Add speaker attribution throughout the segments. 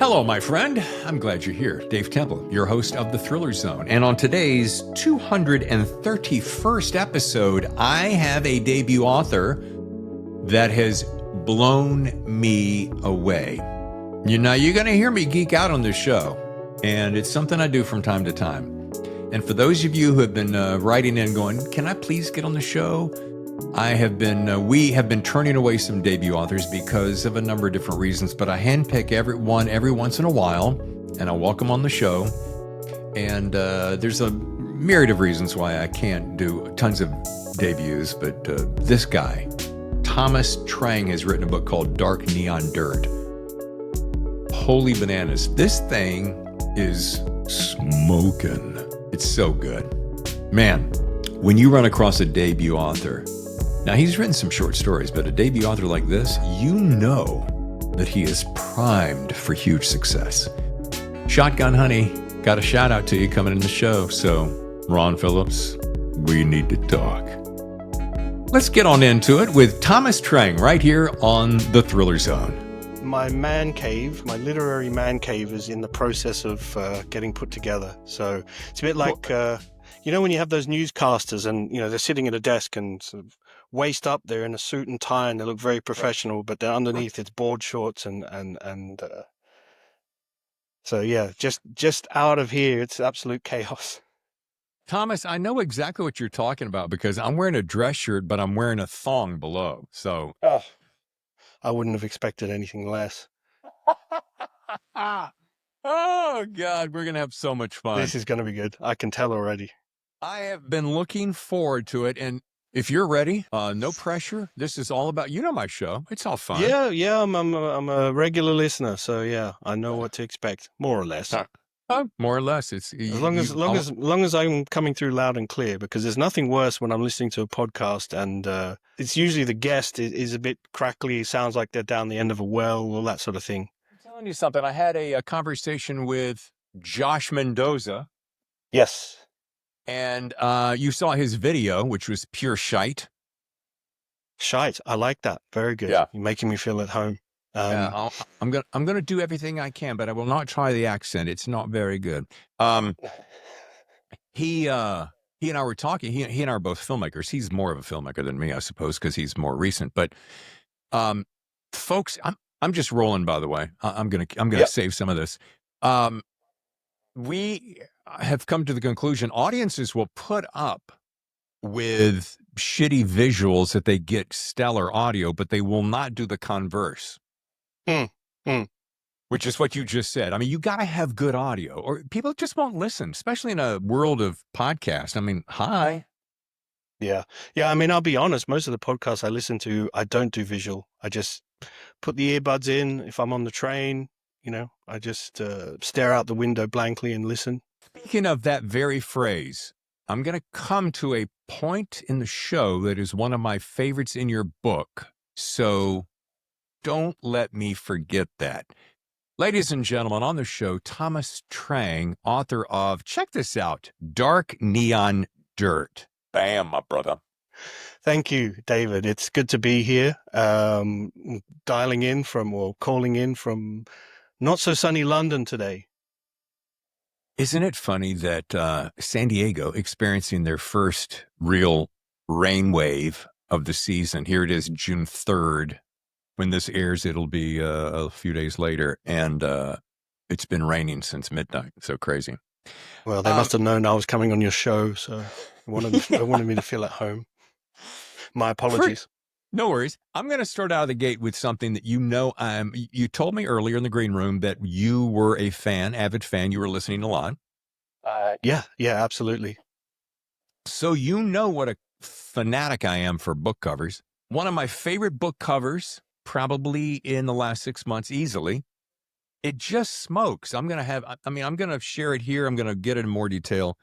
Speaker 1: Hello, my friend. I'm glad you're here. Dave Temple, your host of The Thriller Zone. And on today's 231st episode, I have a debut author that has blown me away. You're going to hear me geek out on this show, and it's something I do from time to time. And for those of you who have been writing in going, can I please get on the show? We have been turning away some debut authors because of a number of different reasons, but I handpick everyone every once in a while, and I welcome on the show. And there's a myriad of reasons why I can't do tons of debuts, but this guy, Thomas Trang, has written a book called Dark Neon Dirt. Holy bananas. This thing is smoking. It's so good. Man, when you run across a debut author, now he's written some short stories, but a debut author like this, you know that he is primed for huge success. Shotgun Honey, got a shout out to you coming in the show. So, Ron Phillips, we need to talk. Let's get on into it with Thomas Trang right here on The Thriller Zone.
Speaker 2: My man cave, my literary man cave, is in the process of getting put together. So it's a bit like, when you have those newscasters and, they're sitting at a desk and sort of waist up, they're in a suit and tie and they look very professional, but they're underneath it's board shorts so yeah, just out of here, it's absolute chaos.
Speaker 1: Thomas, I know exactly what you're talking about because I'm wearing a dress shirt, but I'm wearing a thong below. So
Speaker 2: I wouldn't have expected anything less.
Speaker 1: Oh, God, we're going to have so much fun.
Speaker 2: This is going to be good. I can tell already.
Speaker 1: I have been looking forward to it. And if you're ready, no pressure. This is all about, my show. It's all fun.
Speaker 2: Yeah, I'm a regular listener. So, yeah, I know what to expect, more or less.
Speaker 1: More or less. It's
Speaker 2: as long as I'm coming through loud and clear, because there's nothing worse when I'm listening to a podcast and it's usually the guest is a bit crackly, sounds like they're down the end of a well, all that sort of thing.
Speaker 1: I'm telling you something. I had a conversation with Josh Mendoza.
Speaker 2: Yes.
Speaker 1: And you saw his video, which was pure shite.
Speaker 2: Shite. I like that. Very good. Yeah. You're making me feel at home.
Speaker 1: I'm gonna do everything I can, but I will not try the accent. It's not very good. He and I were talking. He and I are both filmmakers. He's more of a filmmaker than me, I suppose, because he's more recent. But folks, I'm just rolling. By the way, I'm gonna save some of this. We have come to the conclusion audiences will put up with shitty visuals that they get stellar audio, but they will not do the converse. Which is what you just said. I mean, you got to have good audio or people just won't listen, especially in a world of podcasts. I mean, hi.
Speaker 2: Yeah. I mean, I'll be honest. Most of the podcasts I listen to, I don't do visual. I just put the earbuds in. If I'm on the train, I just stare out the window blankly and listen.
Speaker 1: Speaking of that very phrase, I'm going to come to a point in the show that is one of my favorites in your book. So don't let me forget that. Ladies and gentlemen, on the show, Thomas Trang, author of, check this out, Dark Neon Dirt. Bam, my brother.
Speaker 2: Thank you, David. It's good to be here, calling in from not so sunny London today.
Speaker 1: Isn't it funny that San Diego experiencing their first real rain wave of the season? Here it is, June 3rd. When this airs, it'll be a few days later, and it's been raining since midnight. So crazy.
Speaker 2: Well, they must have known I was coming on your show, so they wanted me to feel at home. My apologies.
Speaker 1: No worries. I'm going to start out of the gate with something that you told me earlier in the green room that you were a fan, avid fan. You were listening a lot.
Speaker 2: Yeah, absolutely.
Speaker 1: So you know what a fanatic I am for book covers. One of my favorite book covers, probably in the last 6 months, easily. It just smokes. I'm going to share it here. I'm going to get it in more detail,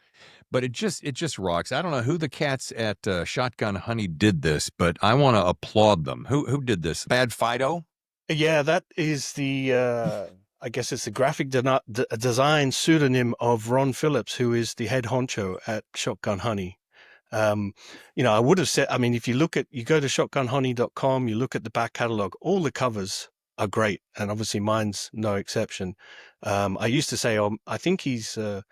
Speaker 1: but it just rocks. I don't know who the cats at Shotgun Honey did this, but I want to applaud them. Who did this? Bad Fido?
Speaker 2: Yeah, that is the, I guess it's the graphic design pseudonym of Ron Phillips, who is the head honcho at Shotgun Honey. I would have said, if you go to shotgunhoney.com, you look at the back catalog, all the covers are great, and obviously mine's no exception. I used to say, I think he's a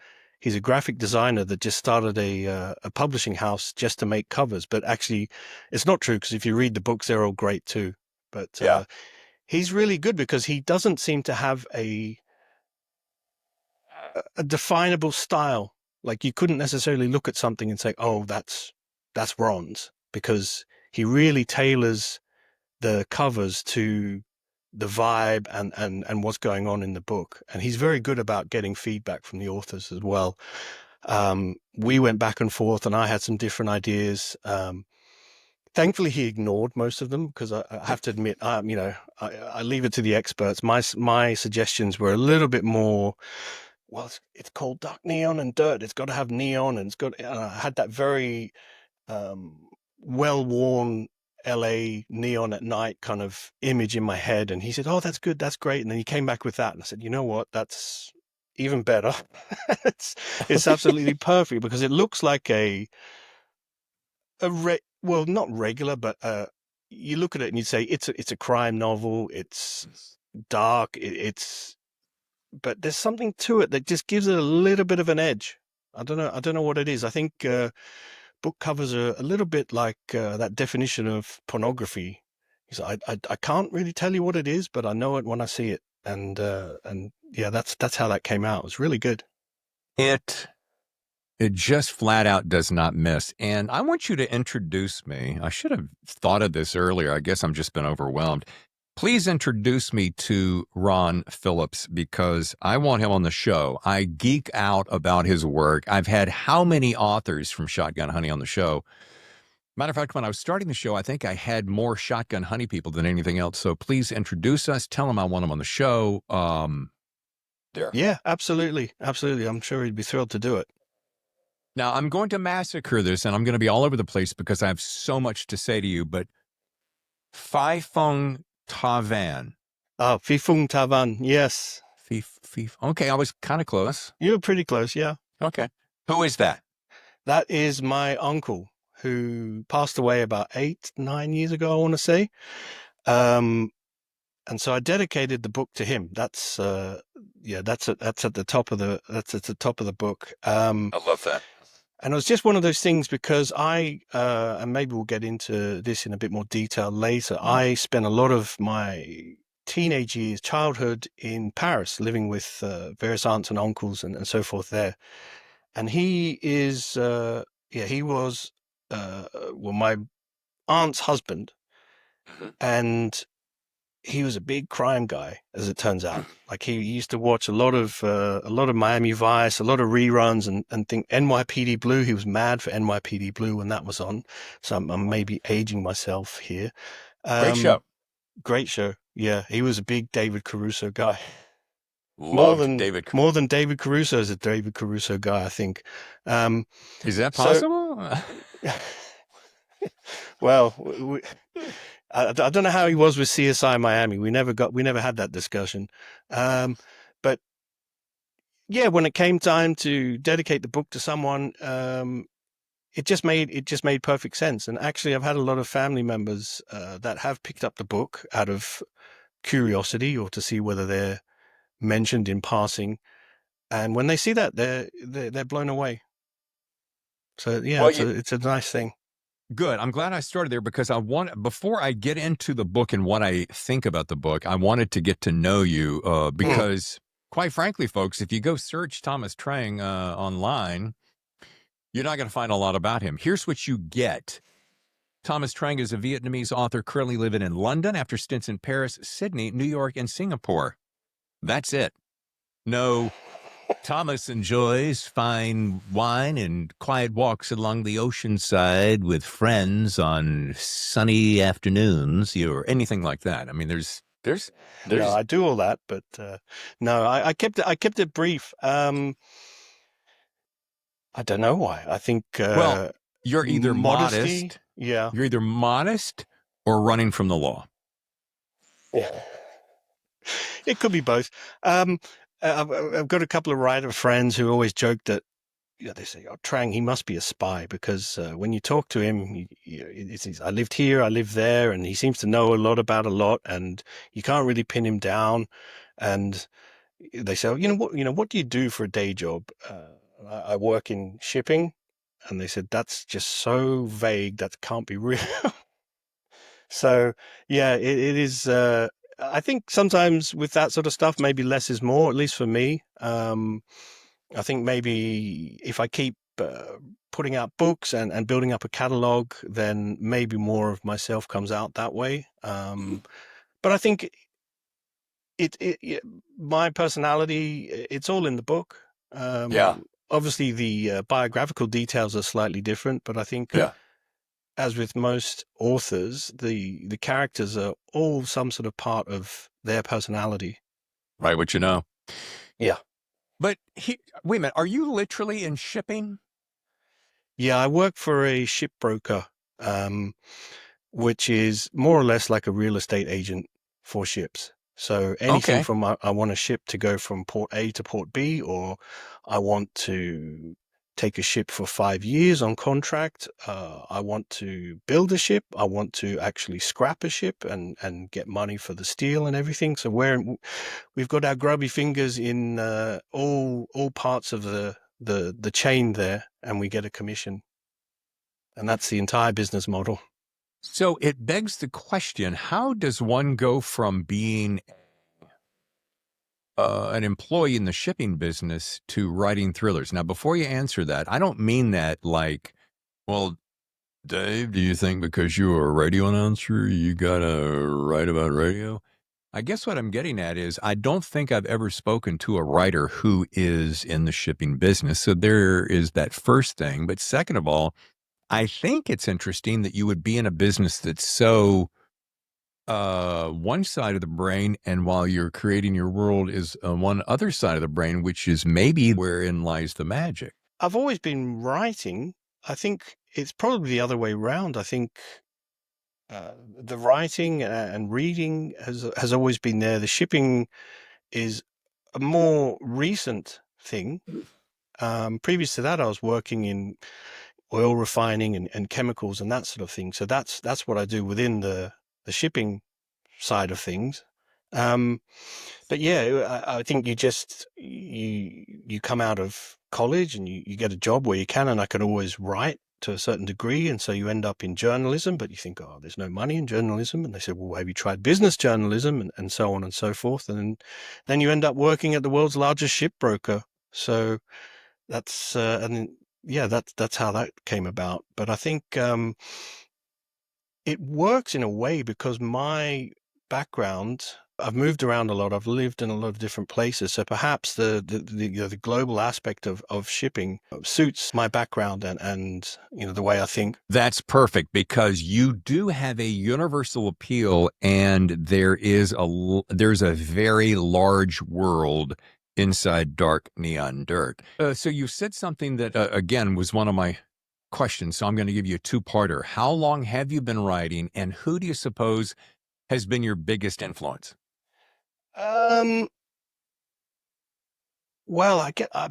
Speaker 2: graphic designer that just started a publishing house just to make covers, but actually, it's not true because if you read the books, they're all great too. But
Speaker 1: Yeah.
Speaker 2: he's really good because he doesn't seem to have a definable style. Like you couldn't necessarily look at something and say, "Oh, that's bronze," because he really tailors the covers to the vibe and what's going on in the book. And he's very good about getting feedback from the authors as well. We went back and forth, and I had some different ideas. Thankfully, he ignored most of them because I have to admit, I leave it to the experts. My suggestions were a little bit more. Well, it's called dark neon and dirt. It's got to have neon, and it's got. I had that very well-worn LA neon at night kind of image in my head, and he said, "Oh, that's good, that's great." And then he came back with that, and I said, "You know what? That's even better. it's absolutely perfect because it looks like well, not regular, but you look at it and you say it's a crime novel. It's dark. But there's something to it that just gives it a little bit of an edge. I don't know what it is. I think book covers are a little bit like that definition of pornography. So I can't really tell you what it is, but I know it when I see it. And yeah, that's how that came out. It was really good.
Speaker 1: It just flat out does not miss. And I want you to introduce me. I should have thought of this earlier. I guess I'm just been overwhelmed. Please introduce me to Ron Phillips because I want him on the show. I geek out about his work. I've had how many authors from Shotgun Honey on the show? Matter of fact, when I was starting the show, I think I had more Shotgun Honey people than anything else. So please introduce us. Tell him I want him on the show. There.
Speaker 2: Yeah, absolutely. Absolutely. I'm sure he'd be thrilled to do it.
Speaker 1: Now, I'm going to massacre this, and I'm going to be all over the place because I have so much to say to you, but Phi Fong Tavan.
Speaker 2: Oh, Fifung Tavan. Yes.
Speaker 1: Okay, I was kind of close.
Speaker 2: You were pretty close. Yeah.
Speaker 1: Okay. Who is that?
Speaker 2: That is my uncle who passed away about 8-9 years ago, I want to say. And so I dedicated the book to him. That's that's at the top of the book.
Speaker 1: I love that.
Speaker 2: And it was just one of those things because and maybe we'll get into this in a bit more detail later. I spent a lot of my teenage years, childhood in Paris, living with various aunts and uncles and so forth there. And he is, he was, my aunt's husband, and he was a big crime guy, as it turns out. Like he used to watch a lot of Miami Vice, a lot of reruns, and think NYPD Blue. He was mad for NYPD Blue when that was on. So I'm maybe aging myself here.
Speaker 1: Great show.
Speaker 2: Great show. Yeah, he was a big David Caruso guy.
Speaker 1: David.
Speaker 2: More than David Caruso is a David Caruso guy, I think.
Speaker 1: Is that possible?
Speaker 2: Well, I don't know how he was with CSI Miami. We never had that discussion. But yeah, when it came time to dedicate the book to someone, it just made perfect sense. And actually, I've had a lot of family members that have picked up the book out of curiosity or to see whether they're mentioned in passing. And when they see that, they're blown away. So yeah, well, it's a nice thing.
Speaker 1: Good. I'm glad I started there because before I get into the book and what I think about the book, I wanted to get to know you because, quite frankly, folks, if you go search Thomas Trang online, you're not going to find a lot about him. Here's what you get. Thomas Trang is a Vietnamese author currently living in London after stints in Paris, Sydney, New York, and Singapore. That's it. No, Thomas enjoys fine wine and quiet walks along the ocean side with friends on sunny afternoons or anything like that. I mean, there's.
Speaker 2: No, I do all that, but no, I kept it brief. I don't know why. I think
Speaker 1: well, you're either modest.
Speaker 2: Yeah,
Speaker 1: you're either modest or running from the law.
Speaker 2: Yeah, it could be both. I've got a couple of writer friends who always joke that they say, "Oh, Trang, he must be a spy," because when you talk to him, I lived here, I live there, and he seems to know a lot about a lot, and you can't really pin him down. And they say, "Oh, what do you do for a day job?" I work in shipping, and they said that's just so vague that can't be real. So yeah, it is. I think sometimes with that sort of stuff, maybe less is more. At least for me. I think maybe if I keep putting out books and building up a catalog, then maybe more of myself comes out that way. But I think my personality, it's all in the book.
Speaker 1: Yeah.
Speaker 2: Obviously, the biographical details are slightly different, but I think,
Speaker 1: Yeah.
Speaker 2: as with most authors, the characters are all some sort of part of their personality.
Speaker 1: Right. What you know.
Speaker 2: Yeah.
Speaker 1: But wait a minute. Are you literally in shipping?
Speaker 2: Yeah, I work for a shipbroker, um, which is more or less like a real estate agent for ships. So anything
Speaker 1: Okay.
Speaker 2: from I want a ship to go from port A to port B, or I want to take a ship for 5 years on contract. I want to build a ship. I want to actually scrap a ship and get money for the steel and everything. So we've got our grubby fingers in all parts of the chain there, and we get a commission. And that's the entire business model.
Speaker 1: So it begs the question, how does one go from being an employee in the shipping business to writing thrillers? Now, before you answer that, I don't mean that like, well, Dave, do you think because you were a radio announcer, you got to write about radio? I guess what I'm getting at is I don't think I've ever spoken to a writer who is in the shipping business. So there is that first thing. But second of all, I think it's interesting that you would be in a business that's so one side of the brain, and while you're creating your world is one other side of the brain, which is maybe wherein lies the magic.
Speaker 2: I've always been writing. I think it's probably the other way around. I think the writing and reading has always been there. The shipping is a more recent thing. Previous to that, I was working in oil refining and chemicals and that sort of thing. So that's what I do within the shipping side of things. Um, but yeah, I think you come out of college and you get a job where you can, and I can always write to a certain degree, and so you end up in journalism. But you think, oh, there's no money in journalism, and they said, well, have you tried business journalism, and so on and so forth, and then you end up working at the world's largest shipbroker. So that's and yeah, that's how that came about. But I think it works in a way because my background, I've moved around a lot. I've lived in a lot of different places. So perhaps the global aspect of shipping suits my background and the way I think.
Speaker 1: That's perfect because you do have a universal appeal, and there's a very large world inside dark neon dirt. So you said something that again was one of my questions. So I'm going to give you a two-parter. How long have you been writing, and who do you suppose has been your biggest influence?
Speaker 2: Um, well, I guess I've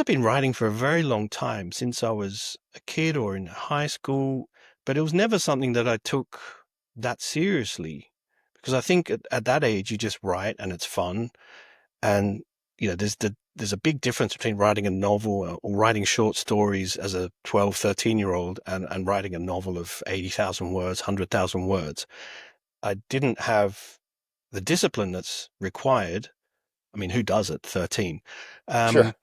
Speaker 2: been writing for a very long time, since I was a kid or in high school, but it was never something that I took that seriously, because I think at that age you just write and it's fun. And there's a big difference between writing a novel or writing short stories as a 12, 13-year-old and writing a novel of 80,000 words, 100,000 words. I didn't have the discipline that's required. I mean, who does at 13?
Speaker 1: Sure.
Speaker 2: Um,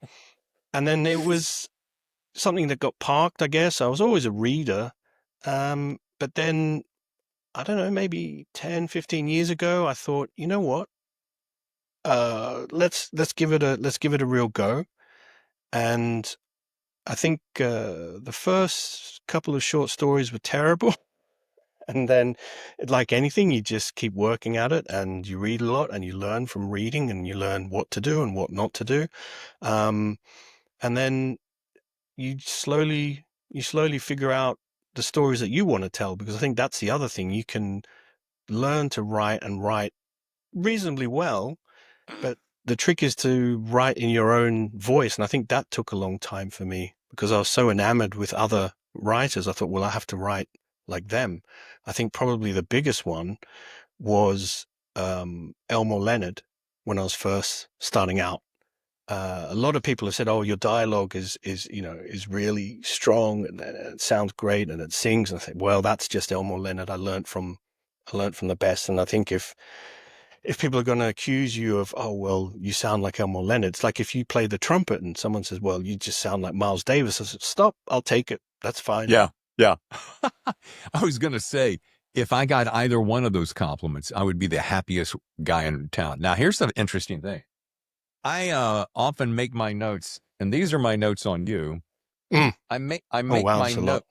Speaker 2: and then it was something that got parked, I guess. I was always a reader. But then, I don't know, maybe 10, 15 years ago, I thought, you know what? Let's give it a real go. And I think the first couple of short stories were terrible. And then, like anything, you just keep working at it, and you read a lot and you learn from reading, and you learn what to do and what not to do. Um, and then you slowly figure out the stories that you want to tell, because I think that's the other thing. You can learn to write and write reasonably well, but the trick is to write in your own voice. And I think that took a long time for me because I was so enamored with other writers. I thought, well, I have to write like them. I think probably the biggest one was Elmore Leonard when I was first starting out. A lot of people have said, "Oh, your dialogue is really strong and it sounds great and it sings." And I think, well, that's just Elmore Leonard. I learned from the best. And I think if people are going to accuse you of, "Oh, well, you sound like Elmore Leonard," it's like if you play the trumpet and someone says, "Well, you just sound like Miles Davis." I said, "Stop, I'll take it. That's fine."
Speaker 1: Yeah, yeah. I was going to say, if I got either one of those compliments, I would be the happiest guy in town. Now, here's the interesting thing. I often make my notes, and these are my notes on you.
Speaker 2: Mm.
Speaker 1: I make
Speaker 2: Oh, wow,
Speaker 1: my
Speaker 2: that's a
Speaker 1: note.
Speaker 2: lot.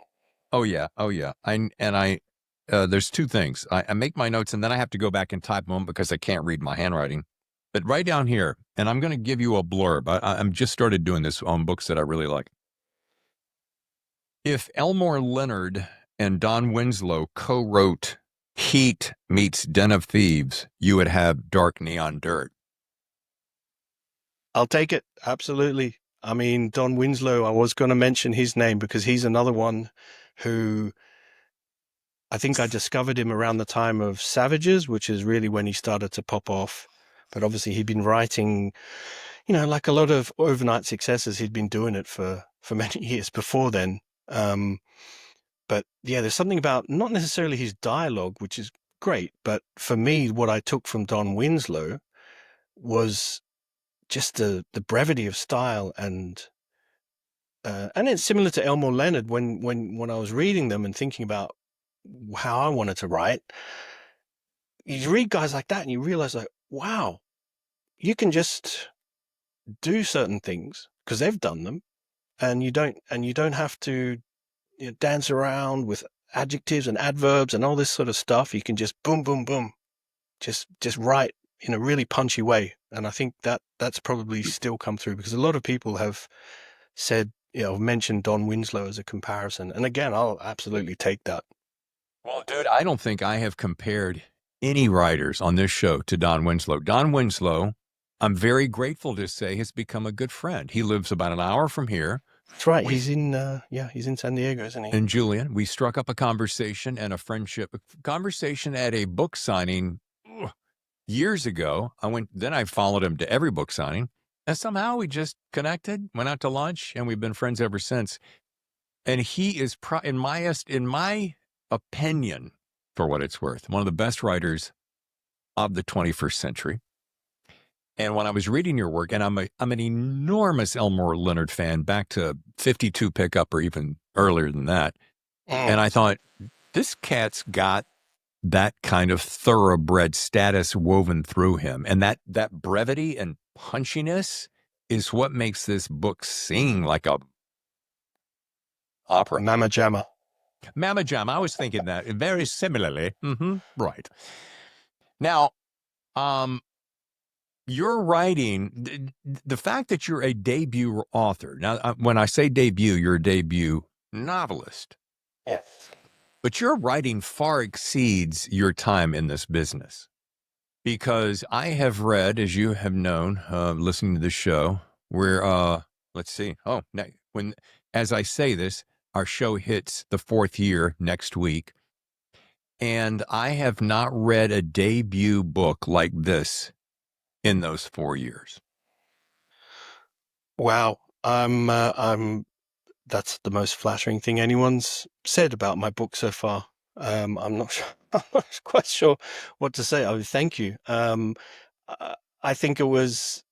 Speaker 1: Oh yeah, oh yeah. There's two things. I make my notes, and then I have to go back and type them because I can't read my handwriting. But right down here, and I'm going to give you a blurb. I'm just started doing this on books that I really like. If Elmore Leonard and Don Winslow co-wrote Heat meets Den of Thieves, you would have Dark Neon Dirt.
Speaker 2: I'll take it. Absolutely. I mean, Don Winslow, I was going to mention his name because he's another one who I think I discovered him around the time of Savages, which is really when he started to pop off. But obviously he'd been writing, like a lot of overnight successes, he'd been doing it for many years before then. But yeah, there's something about not necessarily his dialogue, which is great, but for me, what I took from Don Winslow was just the brevity of style and it's similar to Elmore Leonard when I was reading them and thinking about how I wanted to write. You read guys like that and you realize like, wow, you can just do certain things because they've done them, and you don't have to dance around with adjectives and adverbs and all this sort of stuff. You can just boom, boom, boom, just write in a really punchy way. And I think that's probably still come through because a lot of people have said, mentioned Don Winslow as a comparison. And again, I'll absolutely take that.
Speaker 1: Well, dude, I don't think I have compared any writers on this show to Don Winslow. Don Winslow, I'm very grateful to say, has become a good friend. He lives about an hour from here.
Speaker 2: That's right. He's in San Diego, isn't he?
Speaker 1: And Julian, we struck up a conversation and a friendship conversation at a book signing years ago. Then I followed him to every book signing, and somehow we just connected, went out to lunch, and we've been friends ever since. And he is, in my opinion, for what it's worth, one of the best writers of the 21st century. And when I was reading your work, and I'm an enormous Elmore Leonard fan, back to 52 pickup or even earlier than that. And I thought, this cat's got that kind of thoroughbred status woven through him. And that brevity and punchiness is what makes this book sing like a opera.
Speaker 2: Mama Jamma.
Speaker 1: Mama Jam. I was thinking that very similarly. Right. Now, you're writing, the fact that you're a debut author. Now, when I say debut, you're a debut novelist.
Speaker 2: Yes.
Speaker 1: But your writing far exceeds your time in this business. Because I have read, as you have known, listening to this show, where, let's see. Oh, as I say this, our show hits the 4th year next week. And I have not read a debut book like this in those 4 years.
Speaker 2: Wow. That's the most flattering thing anyone's said about my book so far. I'm not sure, I'm not quite sure what to say. Oh, thank you. I think it was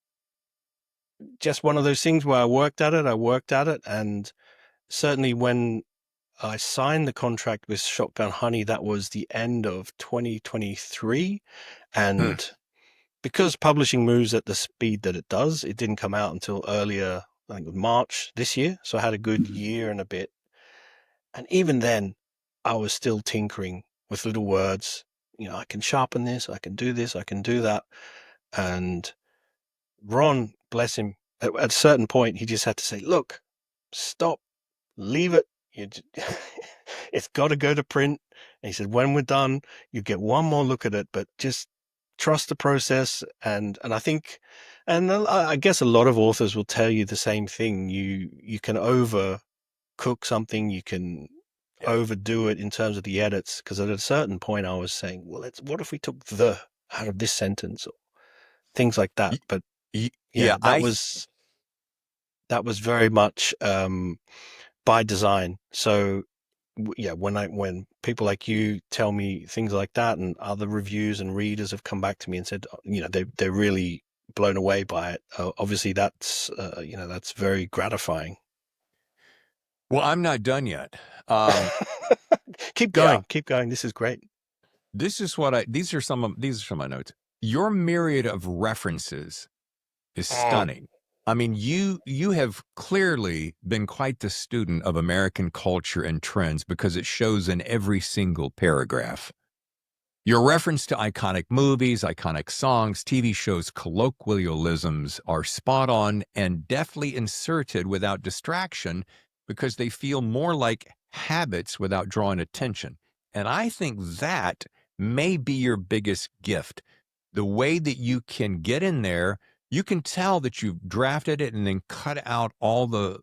Speaker 2: just one of those things where I worked at it. And certainly when I signed the contract with Shotgun Honey, that was the end of 2023. And because publishing moves at the speed that it does, it didn't come out until earlier, I think March this year. So I had a good year and a bit. And even then, I was still tinkering with little words. I can sharpen this, I can do this, I can do that. And Ron, bless him, at a certain point, he just had to say, look, stop, leave it. It's got to go to print. And he said, when we're done, you get one more look at it, but just trust the process, and I think, and I guess a lot of authors will tell you the same thing. You can overcook something, you can
Speaker 1: Yeah.
Speaker 2: overdo it in terms of the edits. Because at a certain point, I was saying, well, what if we took the out of this sentence or things like that?
Speaker 1: Y-
Speaker 2: But
Speaker 1: Yeah,
Speaker 2: yeah, that was very much by design. So yeah, when people like you tell me things like that, and other reviews and readers have come back to me and said, they're really blown away by it. Obviously, that's very gratifying.
Speaker 1: well, I'm not done yet. Um, yeah,
Speaker 2: Keep going. This is great.
Speaker 1: these are some of my notes. Your myriad of references is
Speaker 2: Mm.
Speaker 1: stunning. I mean, you have clearly been quite the student of American culture and trends because it shows in every single paragraph. Your reference to iconic movies, iconic songs, TV shows, colloquialisms are spot on and deftly inserted without distraction because they feel more like habits without drawing attention. And I think that may be your biggest gift. The way that you can get in there, you can tell that you've drafted it and then cut out all the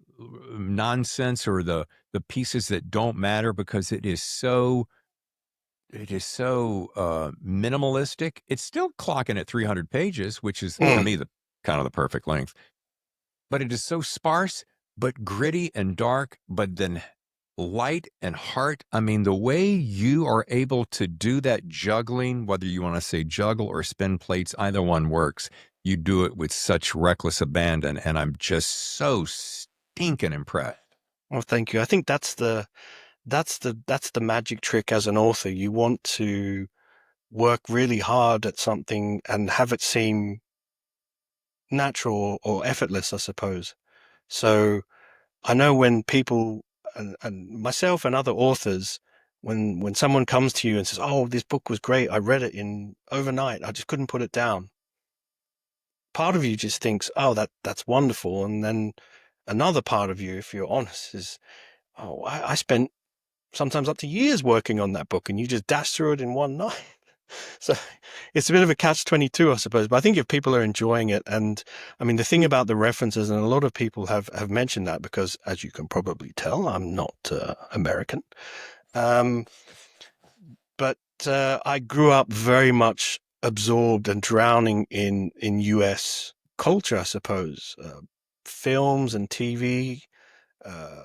Speaker 1: nonsense or the pieces that don't matter because it is so minimalistic. It's still clocking at 300 pages, which is to
Speaker 2: Mm.
Speaker 1: me the kind of the perfect length. But it is so sparse, but gritty and dark, but then light and heart. I mean, the way you are able to do that juggling, whether you want to say juggle or spin plates, either one works. You do it with such reckless abandon, and I'm just so stinking impressed.
Speaker 2: Well, thank you. I think that's the magic trick as an author. You want to work really hard at something and have it seem natural or effortless, I suppose. So I know when people and myself and other authors, when someone comes to you and says, "Oh, this book was great. I read it in overnight. I just couldn't put it down." Part of you just thinks, "Oh, that's wonderful," and then another part of you, if you're honest, is, "Oh, I spent sometimes up to years working on that book, and you just dash through it in one night." So it's a bit of a catch-22, I suppose. But I think if people are enjoying it, and I mean, the thing about the references, and a lot of people have mentioned that because, as you can probably tell, I'm not American. Um, but I grew up very much absorbed and drowning in US culture, I suppose. Films and TV, uh,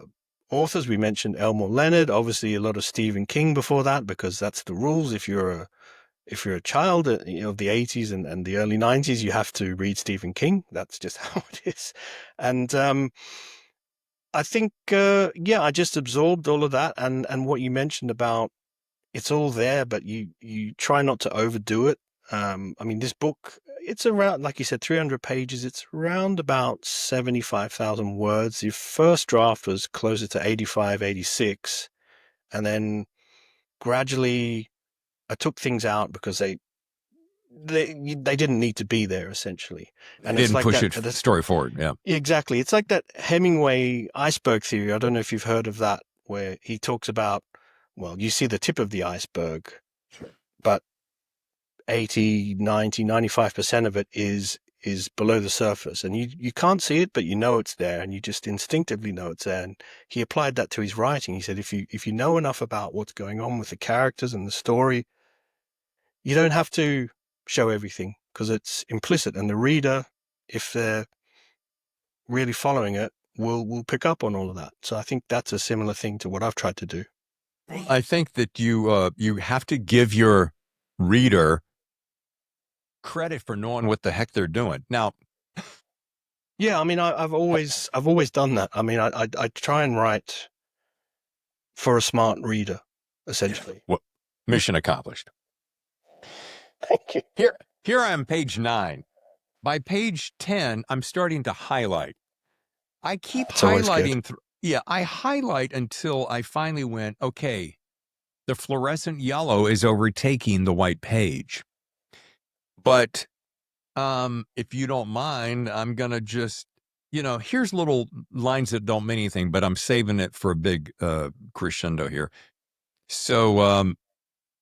Speaker 2: authors. We mentioned Elmore Leonard, obviously a lot of Stephen King before that, because that's the rules. If you're a child of the 80s and the early 90s, you have to read Stephen King. That's just how it is. And I think, yeah, I just absorbed all of that. And what you mentioned about it's all there, but you try not to overdo it. I mean, this book, it's around, like you said, 300 pages. It's around about 75,000 words. The first draft was closer to 85, 86. And then gradually I took things out because they didn't need to be there, essentially.
Speaker 1: They
Speaker 2: And it's
Speaker 1: didn't
Speaker 2: like
Speaker 1: push
Speaker 2: that.
Speaker 1: it story forward. Yeah.
Speaker 2: Exactly. It's like that Hemingway iceberg theory. I don't know if you've heard of that, where he talks about, well, you see the tip of the iceberg, but 80, 90, 95% of it is below the surface, and you can't see it, but you know it's there, and you just instinctively know it's there. And he applied that to his writing. He said, if you know enough about what's going on with the characters and the story, you don't have to show everything because it's implicit, and the reader, if they're really following it, will pick up on all of that. So I think that's a similar thing to what I've tried to do.
Speaker 1: I think that you have to give your reader credit for knowing what the heck they're doing. Now,
Speaker 2: Yeah, I mean, I've always done that. I mean, I try and write for a smart reader, essentially.
Speaker 1: what mission accomplished.
Speaker 2: Thank you.
Speaker 1: Here I am, page 9. By page 10, I'm starting to highlight. I keep
Speaker 2: It's always good.
Speaker 1: highlighting yeah, I highlight until I finally went, okay, the fluorescent yellow is overtaking the white page. But if you don't mind, I'm gonna just, here's little lines that don't mean anything, but I'm saving it for a big crescendo here. So,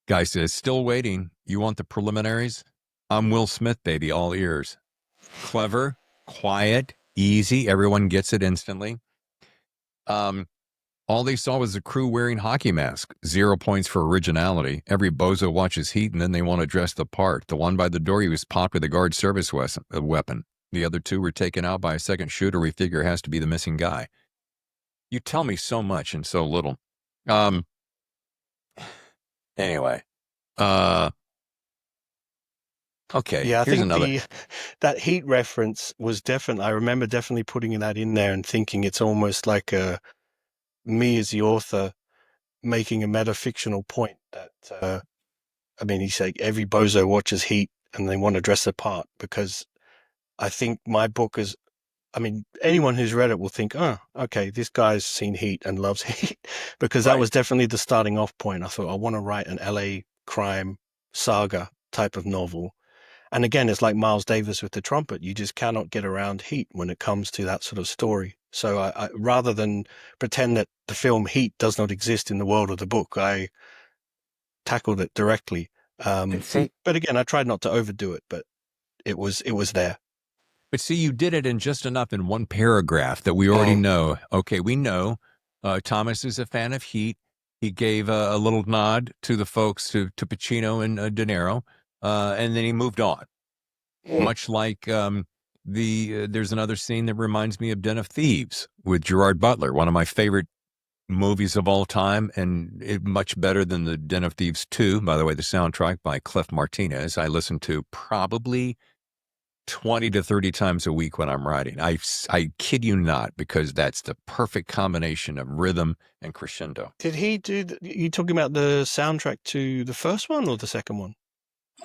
Speaker 1: guy says, still waiting. You want the preliminaries? I'm Will Smith, baby, all ears. Clever, quiet, easy. Everyone gets it instantly. Um, all they saw was the crew wearing hockey masks. 0 points for originality. Every bozo watches Heat and then they want to dress the part. The one by the door, he was popped with a guard service weapon. The other two were taken out by a second shooter we figure has to be the missing guy. You tell me so much and so little. Um, anyway, okay,
Speaker 2: Yeah, I
Speaker 1: here's
Speaker 2: think
Speaker 1: another.
Speaker 2: the that Heat reference was definitely. I remember definitely putting that in there and thinking it's almost like me as the author making a metafictional point that. I mean, he's like every bozo watches Heat and they want to dress the part because I think my book is. I mean, anyone who's read it will think, oh, okay, this guy's seen Heat and loves Heat, because that
Speaker 1: Right.
Speaker 2: was definitely the starting off point. I thought I want to write an LA crime saga type of novel. And again, it's like Miles Davis with the trumpet. You just cannot get around Heat when it comes to that sort of story. So rather than pretend that the film Heat does not exist in the world of the book, I tackled it directly.
Speaker 1: And see,
Speaker 2: But again, I tried not to overdo it, but it was there.
Speaker 1: but see, you did it in just enough in one paragraph that we already
Speaker 2: Mm.
Speaker 1: know. Okay, we know Thomas is a fan of Heat. He gave a little nod to the folks, to Pacino and De Niro, and then he moved on.
Speaker 2: Mm.
Speaker 1: Much like there's another scene that reminds me of Den of Thieves with Gerard Butler, one of my favorite movies of all time, and much better than the Den of Thieves 2. By the way, the soundtrack by Cliff Martinez, I listen to probably 20 to 30 times a week when I'm writing. I kid you not, because that's the perfect combination of rhythm and crescendo.
Speaker 2: Did he do? You talking about the soundtrack to the first one or the second one?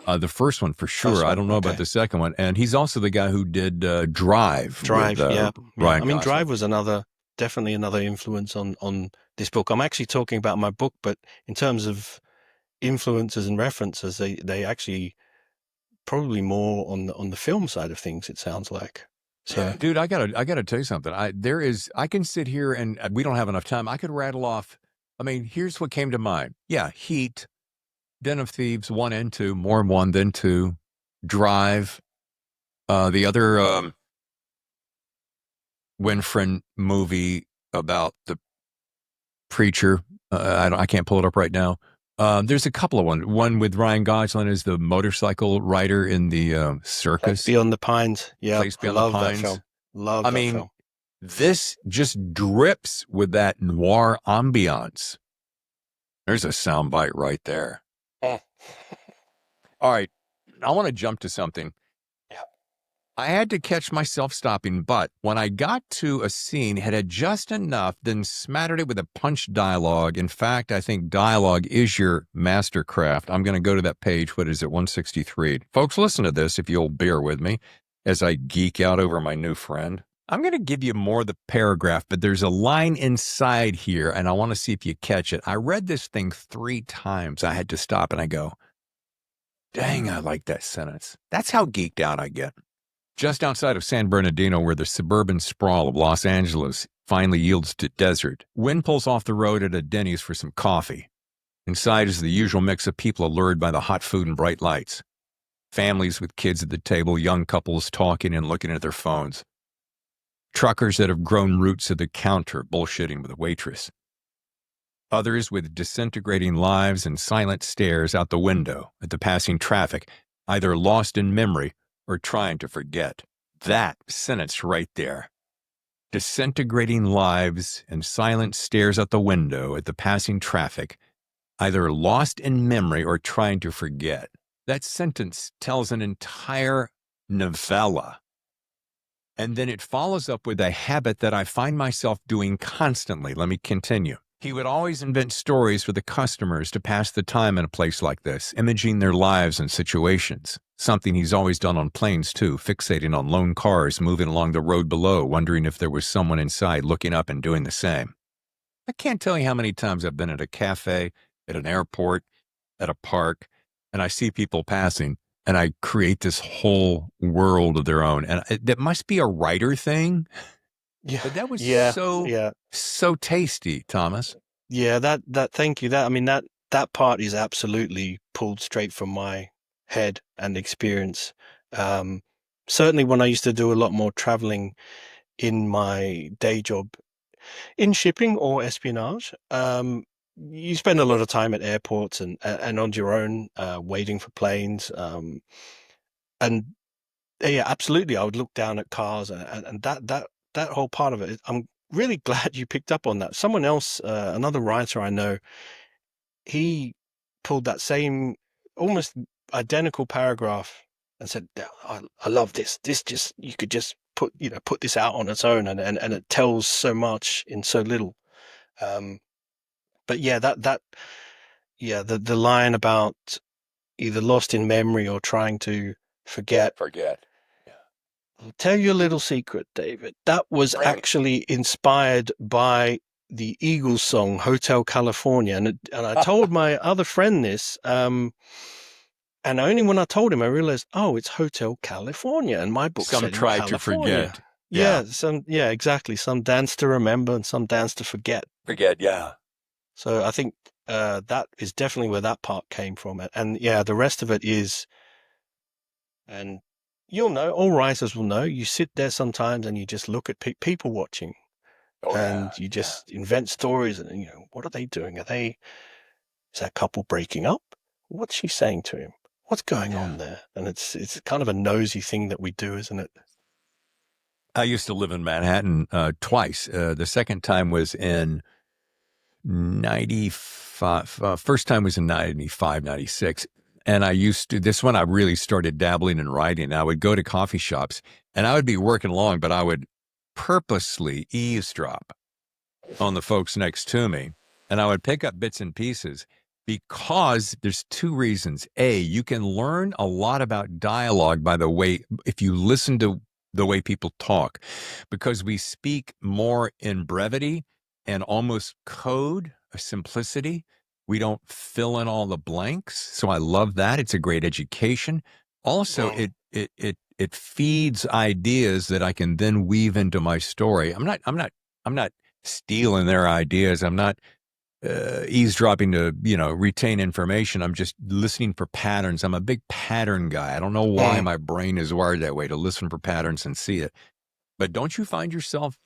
Speaker 1: The first one for sure.
Speaker 2: First
Speaker 1: I
Speaker 2: one.
Speaker 1: don't know about
Speaker 2: Okay.
Speaker 1: the second one. And he's also the guy who did Drive with
Speaker 2: Drive. Yeah. Yeah.
Speaker 1: Ryan
Speaker 2: I mean,
Speaker 1: Gosling.
Speaker 2: Drive was definitely another influence on this book. I'm actually talking about my book, but in terms of influences and references, they actually probably more on the film side of things. It sounds like.
Speaker 1: Yeah,
Speaker 2: So
Speaker 1: dude, I gotta tell you something. I can sit here and we don't have enough time. I could rattle off. I mean, here's what came to mind. Yeah, Heat, Den of Thieves, 1 and 2, more one than two, Drive, the other Winfrey movie about the preacher. I can't pull it up right now. There's a couple of one. One with Ryan Gosling as the motorcycle rider in the
Speaker 2: Place
Speaker 1: circus,
Speaker 2: Beyond the Pines. Yeah,
Speaker 1: Place
Speaker 2: I
Speaker 1: Beyond the
Speaker 2: love that
Speaker 1: Pines.
Speaker 2: film. Love
Speaker 1: I
Speaker 2: that
Speaker 1: mean,
Speaker 2: film.
Speaker 1: this just drips with that noir ambiance. There's a soundbite right there.
Speaker 2: Yeah.
Speaker 1: All right, I want to jump to something.
Speaker 2: Yeah.
Speaker 1: I had to catch myself stopping, but when I got to a scene, it had just enough, then smattered it with a punch dialogue. In fact, I think dialogue is your mastercraft. I'm going to go to that page. What is it, 163? Folks, listen to this if you'll bear with me as I geek out over my new friend. I'm going to give you more of the paragraph, but there's a line inside here, and I want to see if you catch it. I read this thing 3 times. I had to stop and I go, dang, I like that sentence. That's how geeked out I get. Just outside of San Bernardino, where the suburban sprawl of Los Angeles finally yields to desert, Wynn pulls off the road at a Denny's for some coffee. Inside is the usual mix of people allured by the hot food and bright lights. Families with kids at the table, young couples talking and looking at their phones. Truckers that have grown roots at the counter, bullshitting with a waitress. Others with disintegrating lives and silent stares out the window at the passing traffic, either lost in memory or trying to forget. That sentence right there. Disintegrating lives and silent stares out the window at the passing traffic, either lost in memory or trying to forget. That sentence tells an entire novella. And then it follows up with a habit that I find myself doing constantly. Let me continue. He would always invent stories for the customers to pass the time in a place like this, imaging their lives and situations. Something he's always done on planes, too, fixating on lone cars moving along the road below, wondering if there was someone inside looking up and doing the same. I can't tell you how many times I've been at a cafe, at an airport, at a park, and I see people passing, and I create this whole world of their own. And that must be a writer thing,
Speaker 2: Yeah.
Speaker 1: but that was
Speaker 2: Yeah.
Speaker 1: so,
Speaker 2: Yeah.
Speaker 1: so tasty, Thomas.
Speaker 2: Yeah. That. Thank you. That. I mean that part is absolutely pulled straight from my head and experience. Certainly when I used to do a lot more traveling in my day job in shipping or espionage, you spend a lot of time at airports and on your own, waiting for planes. And yeah, absolutely. I would look down at cars and that whole part of it. I'm really glad you picked up on that. Someone else, another writer I know, he pulled that same almost identical paragraph and said, I love this. This just, you could just put this out on its own, and it tells so much in so little. But yeah, the line about either lost in memory or trying to forget.
Speaker 3: Yeah.
Speaker 2: I'll tell you a little secret, David. That was actually inspired by the Eagles song Hotel California, and I told my other friend this, and only when I told him I realized, oh, it's Hotel California, and my book
Speaker 1: Some
Speaker 2: said
Speaker 1: try
Speaker 2: California.
Speaker 1: to forget.
Speaker 2: Yeah, exactly. Some dance to remember and some dance to forget.
Speaker 3: Yeah.
Speaker 2: So I think that is definitely where that part came from, and yeah, the rest of it is, and you'll know, all writers will know, you sit there sometimes and you just look at people watching, and you just invent stories, and what are they doing? Is that couple breaking up? What's she saying to him? What's going on there? And it's kind of a nosy thing that we do, isn't it?
Speaker 1: I used to live in Manhattan twice. The second time was in 95. First time was in 95, 96. And this one I really started dabbling in writing. I would go to coffee shops and I would be working along, but I would purposely eavesdrop on the folks next to me. And I would pick up bits and pieces because there's two reasons. A, you can learn a lot about dialogue by the way, if you listen to the way people talk, because we speak more in brevity and almost code, a simplicity. We don't fill in all the blanks. So I love that. It's a great education. Also, it feeds ideas that I can then weave into my story. I'm not stealing their ideas. I'm not eavesdropping to, retain information. I'm just listening for patterns. I'm a big pattern guy. I don't know why my brain is wired that way, to listen for patterns and see it. But don't you find yourself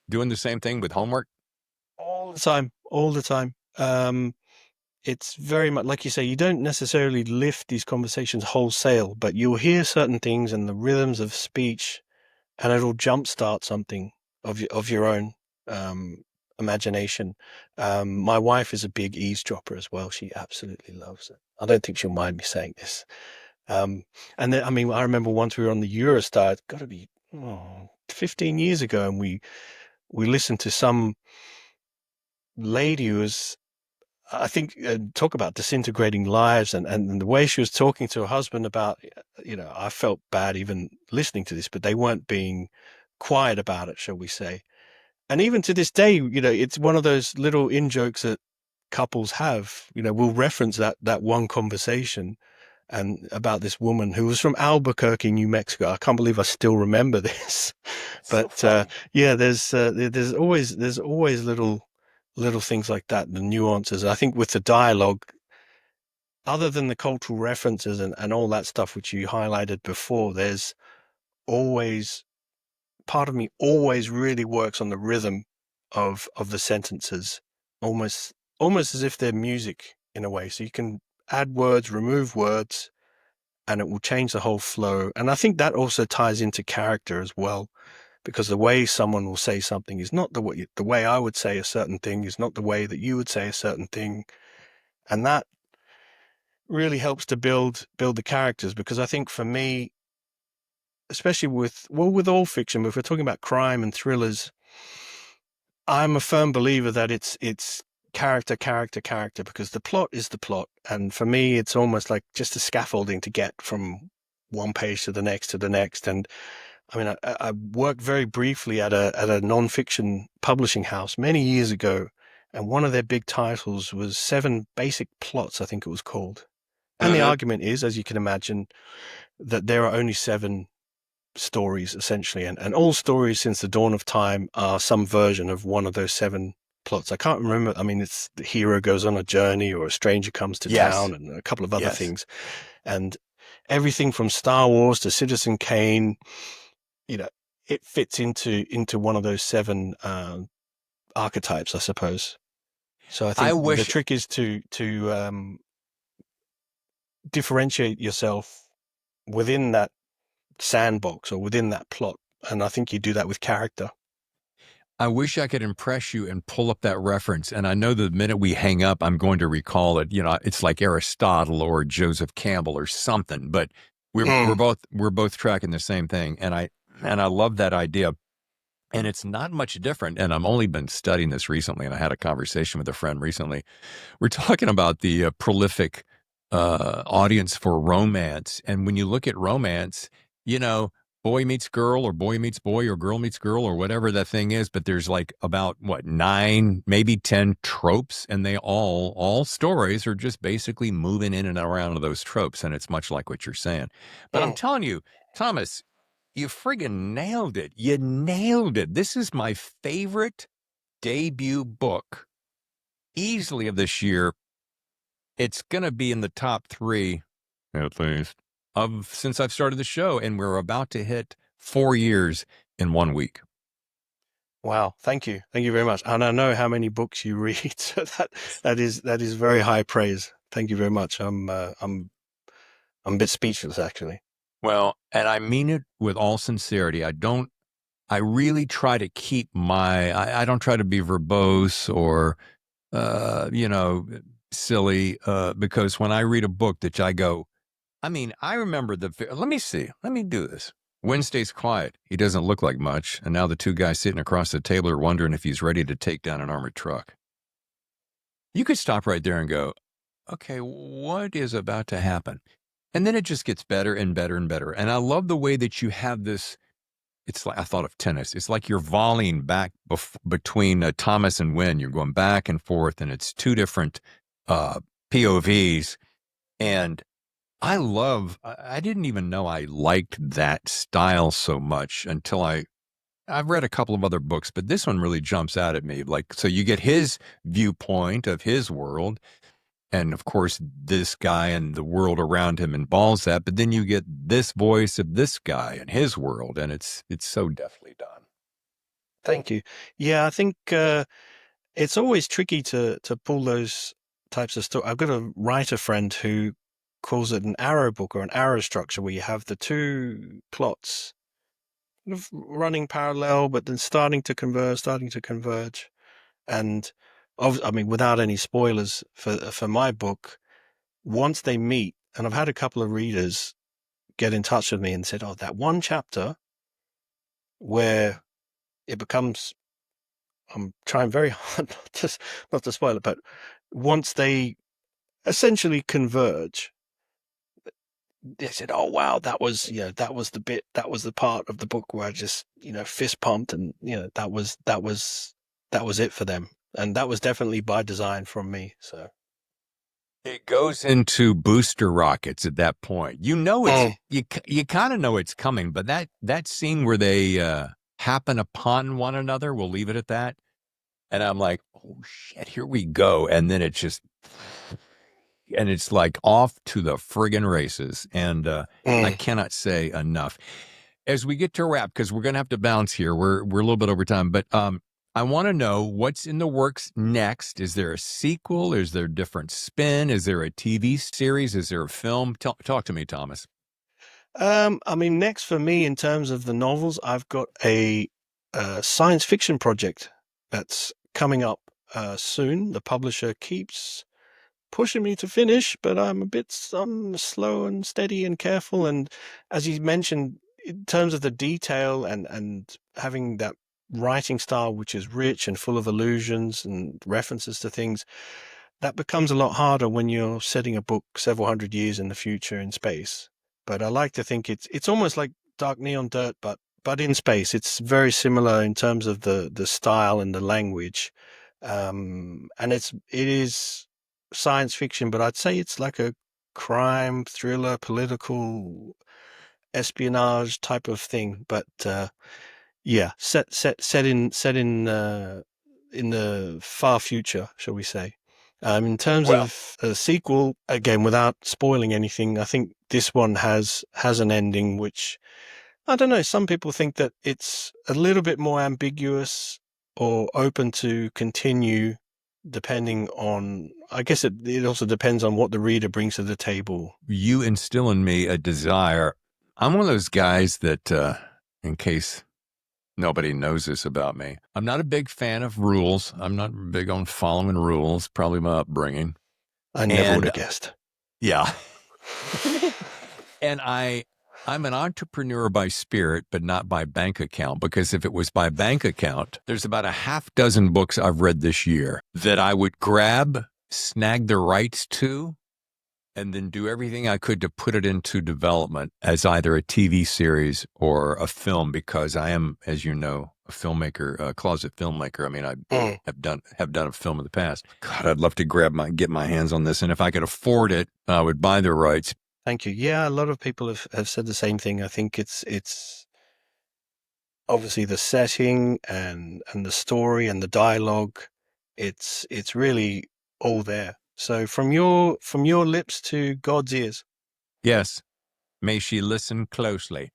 Speaker 1: doing the same thing with homework?
Speaker 2: All the time. It's very much like you say, you don't necessarily lift these conversations wholesale, but you'll hear certain things and the rhythms of speech, and it'll jumpstart something of your own imagination. My wife is a big eavesdropper as well. She absolutely loves it. I don't think she'll mind me saying this. And then, I remember once we were on the Eurostar, it's got to be 15 years ago, and we listened to some lady who was, I think, talk about disintegrating lives, and the way she was talking to her husband about, I felt bad even listening to this, but they weren't being quiet about it, shall we say. And even to this day, it's one of those little in-jokes that couples have. We'll reference that one conversation and about this woman who was from Albuquerque, New Mexico. I can't believe I still remember this. But yeah, there's always little things like that, the nuances. I think with the dialogue, other than the cultural references and all that stuff which you highlighted before, there's always, part of me always really works on the rhythm of the sentences, almost as if they're music in a way. So you can add words, remove words, and it will change the whole flow. And I think that also ties into character as well, because the way someone will say something is not the way I would say a certain thing is not the way that you would say a certain thing. And that really helps to build the characters, because I think for me, especially with all fiction, but if we're talking about crime and thrillers, I'm a firm believer that it's character, because the plot is the plot. And for me, it's almost like just a scaffolding to get from one page to the next. And I worked very briefly at a nonfiction publishing house many years ago, and one of their big titles was 7 Basic Plots, I think it was called. And the argument is, as you can imagine, that there are only 7 stories essentially, and all stories since the dawn of time are some version of one of those 7 plots. I can't remember. It's the hero goes on a journey, or a stranger comes to town, and a couple of other things. And everything from Star Wars to Citizen Kane, you know, it fits into one of those seven archetypes, I suppose. So I
Speaker 1: I
Speaker 2: think the
Speaker 1: wish
Speaker 2: trick is to differentiate yourself within that sandbox or within that plot, and I think you do that with character.
Speaker 1: I wish I could impress you and pull up that reference. And I know the minute we hang up, I'm going to recall it. It's like Aristotle or Joseph Campbell or something. But we're
Speaker 2: Mm.
Speaker 1: both tracking the same thing. And I love that idea. And it's not much different. And I've only been studying this recently. And I had a conversation with a friend recently. We're talking about the prolific audience for romance. And when you look at romance, you know, boy meets girl or boy meets boy or girl meets girl or whatever that thing is. But there's like about what, 9, maybe 10 tropes. And they all stories are just basically moving in and around those tropes. And it's much like what you're saying. But I'm
Speaker 2: Mm.
Speaker 1: telling you, Thomas, you friggin' nailed it. You nailed it. This is my favorite debut book easily of this year. It's going to be in the top 3, at least, of since I've started the show, and we're about to hit 4 years in 1 week.
Speaker 2: Wow, thank you very much. And I know how many books you read, so that is very high praise. Thank you very much. I'm a bit speechless, actually.
Speaker 1: Well, and I mean it with all sincerity. I really try to keep I don't try to be verbose or, you know, silly, because when I read a book that I go, I mean, I remember let me see, let me do this. Wednesday's quiet. He doesn't look like much. And now the 2 guys sitting across the table are wondering if he's ready to take down an armored truck. You could stop right there and go, okay, what is about to happen? And then it just gets better and better and better. And I love the way that you have this. It's like I thought of tennis. It's like you're volleying back between Thomas and Wynn. You're going back and forth, and it's 2 different uh, POVs. And I didn't even know I liked that style so much until I've read a couple of other books, but this one really jumps out at me. Like, so you get his viewpoint of his world. And of course, this guy and the world around him involves that. But then you get this voice of this guy and his world. And it's so deftly done.
Speaker 2: Thank you. Yeah, I think it's always tricky to pull those types of stories. I've got a writer friend who calls it an arrow book or an arrow structure, where you have the 2 plots kind of running parallel, but then starting to converge. And I mean, without any spoilers for my book, once they meet, and I've had a couple of readers get in touch with me and said, "Oh, that one chapter where it becomes," I'm trying very hard not to spoil it, but once they essentially converge, they said, "Oh wow, that was the bit, that was the part of the book where I just fist pumped, and that was it for them." And that was definitely by design from me. So
Speaker 1: It goes into booster rockets at that point. You know,
Speaker 2: Mm.
Speaker 1: you kind of know it's coming, but that scene where they happen upon one another, we'll leave it at that. And I'm like, oh shit, here we go. And then it's like off to the friggin' races. And I
Speaker 2: Mm.
Speaker 1: cannot say enough. As we get to wrap, because we're going to have to bounce here, we're a little bit over time, but I want to know what's in the works next. Is there a sequel? Is there a different spin? Is there a TV series? Is there a film? Talk to me, Thomas.
Speaker 2: I mean, next for me in terms of the novels, I've got a science fiction project that's coming up soon. The publisher keeps pushing me to finish, but I'm slow and steady and careful. And as you mentioned, in terms of the detail and having that writing style, which is rich and full of allusions and references to things, that becomes a lot harder when you're setting a book several hundred years in the future in space. But I like to think it's almost like Dark Neon Dirt, but in space. It's very similar in terms of the style and the language, and it is science fiction, but I'd say it's like a crime thriller, political espionage type of thing. But yeah, set in the far future, shall we say? In terms
Speaker 1: Well,
Speaker 2: of a sequel, again, without spoiling anything, I think this one has an ending which, I don't know, some people think that it's a little bit more ambiguous or open to continue, depending on, I guess it also depends on what the reader brings to the table.
Speaker 1: you instill in me a desire. I'm one of those guys that, in case nobody knows this about me, I'm not a big fan of rules. I'm not big on following rules, probably my upbringing.
Speaker 2: I never would
Speaker 1: And
Speaker 2: have guessed.
Speaker 1: yeah. And I'm an entrepreneur by spirit, but not by bank account, because if it was by bank account, there's about a half dozen books I've read this year that I would grab, snag the rights to, and then do everything I could to put it into development as either a TV series or a film, because I am, as you know, a filmmaker, a closet filmmaker. I mean, I
Speaker 2: Mm.
Speaker 1: have done a film in the past. God, I'd love to get my hands on this, and if I could afford it, I would buy the rights.
Speaker 2: Thank you. Yeah, a lot of people have said the same thing. I think it's obviously the setting and the story and the dialogue. It's really all there. So from your lips to God's ears.
Speaker 1: Yes, may she listen closely.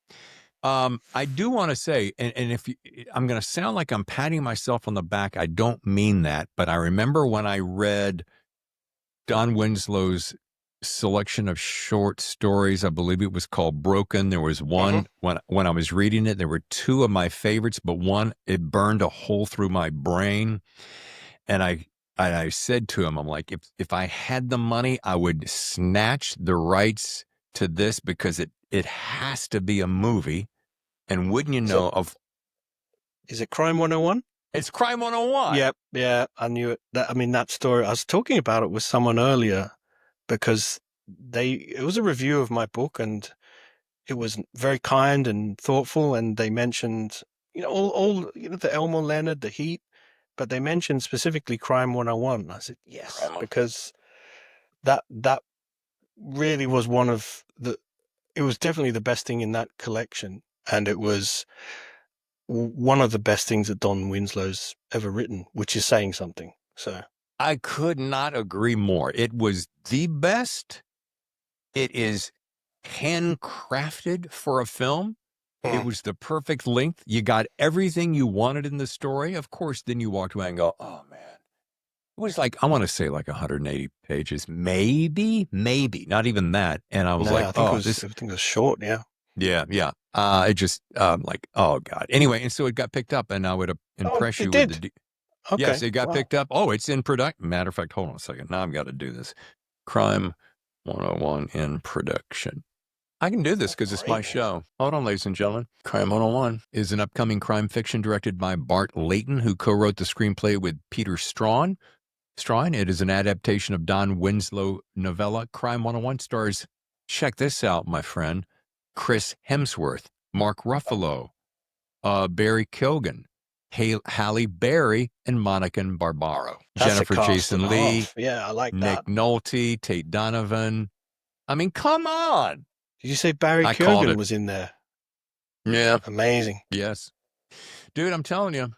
Speaker 1: I do want to say, and if you, I'm going to sound like I'm patting myself on the back, I don't mean that, but I remember when I read Don Winslow's selection of short stories. I believe it was called Broken. There was
Speaker 2: Hmm.
Speaker 1: one when I was reading it, there were two of my favorites, but one, it burned a hole through my brain. And I said to him, I'm like, if I had the money, I would snatch the rights to this, because it has to be a movie. And wouldn't you
Speaker 2: Is it
Speaker 1: know, of
Speaker 2: is it Crime 101?
Speaker 1: it's Crime 101.
Speaker 2: Yep, yeah, I knew it. I mean, that story. I was talking about it with someone earlier because it was a review of my book, and it was very kind and thoughtful, and they mentioned, all the Elmore Leonard, the Heat, but they mentioned specifically Crime 101. And I said yes, because that really was it was definitely the best thing in that collection, and it was one of the best things that Don Winslow's ever written, which is saying something. So
Speaker 1: I could not agree more. It was the best. It is handcrafted for a film. It was the perfect length. You got everything you wanted in the story. Of course, then you walked away and go, oh man. It was like, I want to say like 180 pages, maybe, not even that. And I was
Speaker 2: no,
Speaker 1: like,
Speaker 2: I think
Speaker 1: oh, this,
Speaker 2: everything was short. Yeah.
Speaker 1: yeah, yeah. It just, like, oh God. Anyway, and so it got picked up, and I would
Speaker 2: Oh,
Speaker 1: impress
Speaker 2: it
Speaker 1: you with
Speaker 2: did.
Speaker 1: yes,
Speaker 2: Okay.
Speaker 1: it got
Speaker 2: Wow.
Speaker 1: picked up. Oh, it's in production. Matter of fact, hold on a second. Now I've got to do this. Crime 101 in production. I can do this because it's my
Speaker 2: Great.
Speaker 1: show. Hold on, ladies and gentlemen. Crime 101 is an upcoming crime fiction directed by Bart Layton, who co-wrote the screenplay with Peter Strawn. It is an adaptation of Don Winslow novella. Crime 101 stars, check this out, my friend, Chris Hemsworth, Mark Ruffalo, Barry Keoghan, Halle Berry, and Monica Barbaro.
Speaker 2: That's a
Speaker 1: Jennifer
Speaker 2: cast and
Speaker 1: Jason
Speaker 2: a
Speaker 1: Leigh,
Speaker 2: half. Yeah, I like
Speaker 1: Nick
Speaker 2: that.
Speaker 1: Nolte, Tate Donovan. I mean, come on.
Speaker 2: Did you say Barry
Speaker 1: I called
Speaker 2: Keoghan
Speaker 1: it.
Speaker 2: was in there?
Speaker 1: Yeah.
Speaker 2: Amazing.
Speaker 1: Yes. Dude, I'm telling you,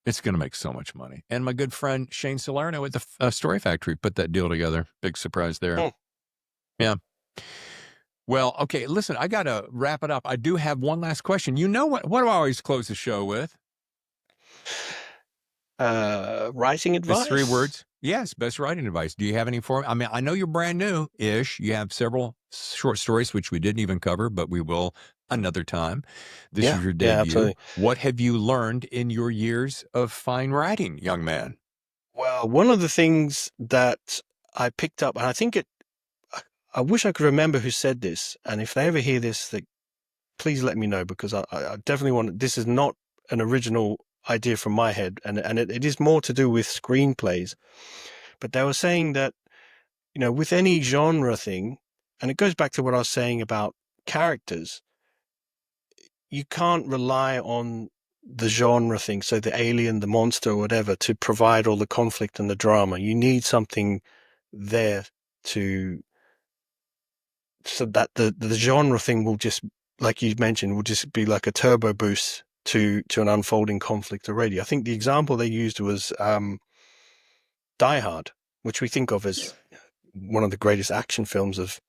Speaker 1: it's going to make so much money. And my good friend Shane Salerno at the Story Factory put that deal together. Big surprise there.
Speaker 2: Hmm.
Speaker 1: Yeah. Well, okay, listen, I got to wrap it up. I do have one last question. You know what do I always close the show with?
Speaker 2: Writing
Speaker 1: It's three
Speaker 2: advice.
Speaker 1: words. Yes, best writing advice. Do you have any for me? I mean, I know you're brand new-ish. You have several short stories, which we didn't even cover, but we will another time. This
Speaker 2: Yeah,
Speaker 1: is your
Speaker 2: yeah,
Speaker 1: debut.
Speaker 2: absolutely.
Speaker 1: What have you learned in your years of fine writing, young man?
Speaker 2: Well, one of the things that I picked up, and I wish I could remember who said this, and if they ever hear this, please let me know, because I definitely want. This is not an original idea from my head, and it is more to do with screenplays. But they were saying that, with any genre thing, and it goes back to what I was saying about characters, you can't rely on the genre thing, so the alien, the monster, or whatever, to provide all the conflict and the drama. You need something there to, so that the genre thing will just, like you mentioned, will just be like a turbo boost to an unfolding conflict already. I think the example they used was Die Hard. which we think of as one of the greatest action films of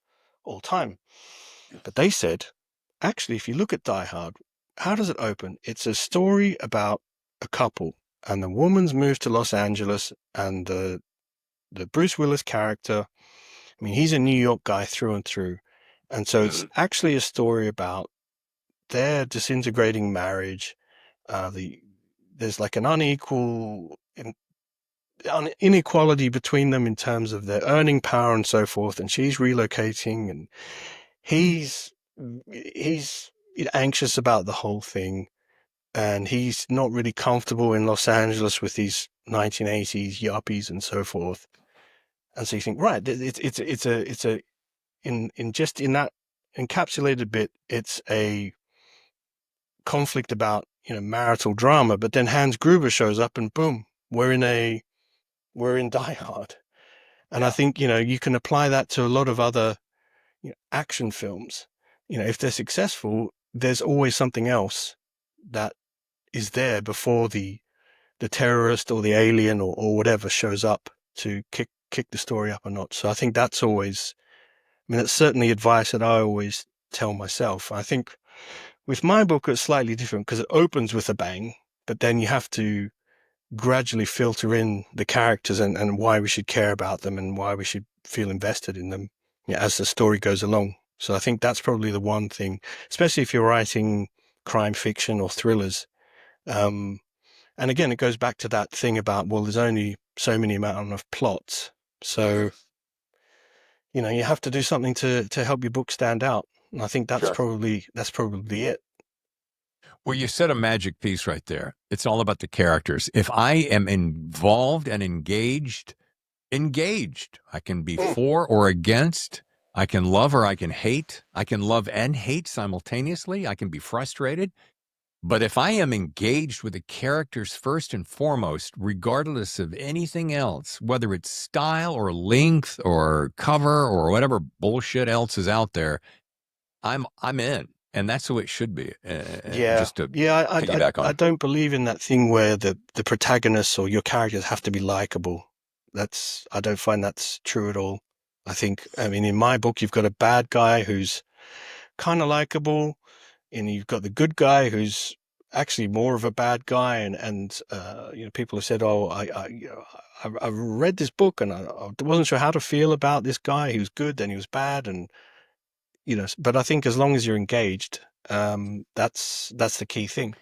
Speaker 2: all time. But they said, actually, if you look at Die Hard, how does it open? It's a story about a couple, and the woman's moved to Los Angeles, and the Bruce Willis character, I mean, he's a New York guy through and through. And so it's actually a story about their disintegrating marriage. There's like an inequality between them in terms of their earning power and so forth. And she's relocating, and he's anxious about the whole thing, and he's not really comfortable in Los Angeles with these 1980s yuppies and so forth. And so you think, right, it's a in just in that encapsulated bit, it's a conflict about, marital drama. But then Hans Gruber shows up, and boom, we're in Die Hard. And I think, you can apply that to a lot of other action films. If they're successful, there's always something else that is there before the terrorist or the alien or whatever shows up to kick the story up a notch. So I think that's always, it's certainly advice that I always tell myself. I think with my book, it's slightly different because it opens with a bang, but then you have to gradually filter in the characters and why we should care about them and why we should feel invested in them as the story goes along. So I think that's probably the one thing, especially if you're writing crime fiction or thrillers. And again, it goes back to that thing about, well, there's only so many amount of plots. So, you have to do something to help your book stand out. And I think that's probably it.
Speaker 1: Well, you said a magic piece right there. It's all about the characters. If I am involved and engaged, I can be for or against. I can love or I can hate. I can love and hate simultaneously. I can be frustrated. But if I am engaged with the characters first and foremost, regardless of anything else, whether it's style or length or cover or whatever bullshit else is out there, I'm in. And that's the way it should be. Just to piggyback on.
Speaker 2: I don't believe in that thing where the protagonists or your characters have to be likable. I don't find that's true at all. In my book, you've got a bad guy who's kind of likable, and you've got the good guy who's actually more of a bad guy. And people have said, "Oh, I read this book and I wasn't sure how to feel about this guy. He was good, then he was bad," and but I think as long as you're engaged, that's the key thing.